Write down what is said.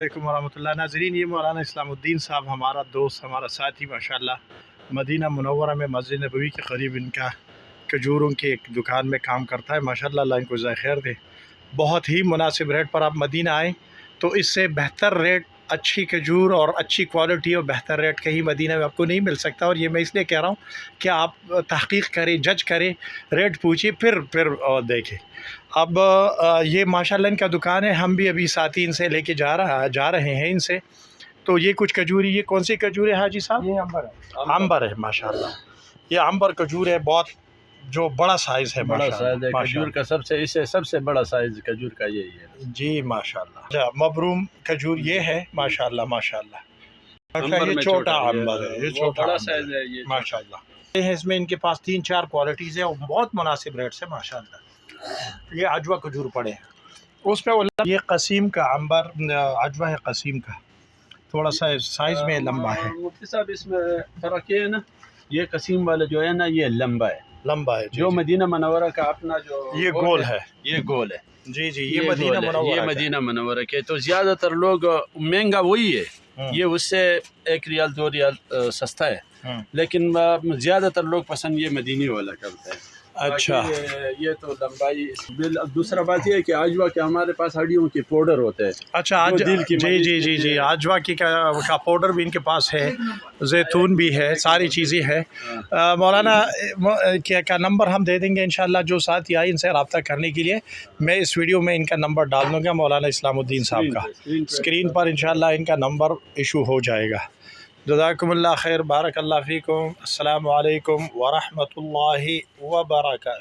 علیکم ورحمۃ اللہ ناظرین، یہ مولانا اسلام الدین صاحب ہمارا دوست، ہمارا ساتھی ماشاءاللہ مدینہ منورہ میں مسجد نبوی کے قریب ان کا کھجوروں کے ایک دکان میں کام کرتا ہے ماشاءاللہ، اللہ ان کو جزائے خیر دے۔ بہت ہی مناسب ریٹ پر آپ مدینہ آئیں تو اس سے بہتر ریٹ، اچھی کھجور اور اچھی کوالٹی اور بہتر ریٹ کہیں مدینہ میں آپ کو نہیں مل سکتا۔ اور یہ میں اس لیے کہہ رہا ہوں کہ آپ تحقیق کریں، جج کریں، ریٹ پوچھیں، پھر دیکھیں۔ اب یہ ماشاءاللہ ان کا دکان ہے، ہم بھی ابھی ساتھی ان سے لے کے جا رہے ہیں ان سے۔ تو یہ کچھ کھجوری، یہ کون سی کھجور ہے حاجی صاحب؟ یہ عنبر ہے، عنبر ہے ماشاءاللہ، یہ عنبر کھجور ہے، بہت جو بڑا سائز ہے، بڑا ماشاءاللہ سائز ہے کھجور کا، سب سے بڑا سائز کھجور کا یہی ہے جی ماشاءاللہ۔ مبروم کھجور یہ ہے ماشاءاللہ ماشاءاللہ۔ عنبر یہ میں چھوٹا عنبر ہے، یہ وہ چھوٹا بڑا عنبر سائز ہے یہ ماشاءاللہ۔ اس میں ان کے پاس 3-4 کوالٹیز ہیں اور بہت مناسب ریٹ سے ماشاءاللہ۔ یہ عجوہ کھجور پڑے ہیں اس پہ، یہ قسیم کا عنبر عجوہ ہے، قسیم کا تھوڑا سا سائز میں لمبا ہے۔ مفتی صاحب اس میں فرق یہ ہے نا، یہ قسیم والا جو ہے نا یہ لمبا ہے، جو مدینہ منورہ کا اپنا جو یہ گول ہے، یہ گول ہے جی جی، یہ مدینہ منورہ، یہ مدینہ منورہ کے تو زیادہ تر لوگ مہنگا وہی ہے، یہ اس سے 1 ریال 2 ریال سستا ہے، لیکن زیادہ تر لوگ پسند یہ مدینی والا کرتے ہیں۔ اچھا، یہ تو لمبائی۔ دوسرا بات یہ ہے کہ عجوہ کے ہمارے پاس ہڈیوں کے پاؤڈر ہوتے ہیں۔ اچھا، جی عجوہ کی کا پاؤڈر بھی ان کے پاس ہے، زیتون بھی ہے، ساری چیزیں ہیں۔ مولانا کا نمبر ہم دے دیں گے انشاءاللہ، جو ساتھی آئے ان سے رابطہ کرنے کے لیے میں اس ویڈیو میں ان کا نمبر ڈال دوں گا، مولانا اسلام الدین صاحب کا اسکرین پر انشاءاللہ ان کا نمبر ایشو ہو جائے گا۔ جزاکم اللہ خیر، بارک اللہ فیکم، السلام علیکم ورحمۃ اللہ وبرکاتہ۔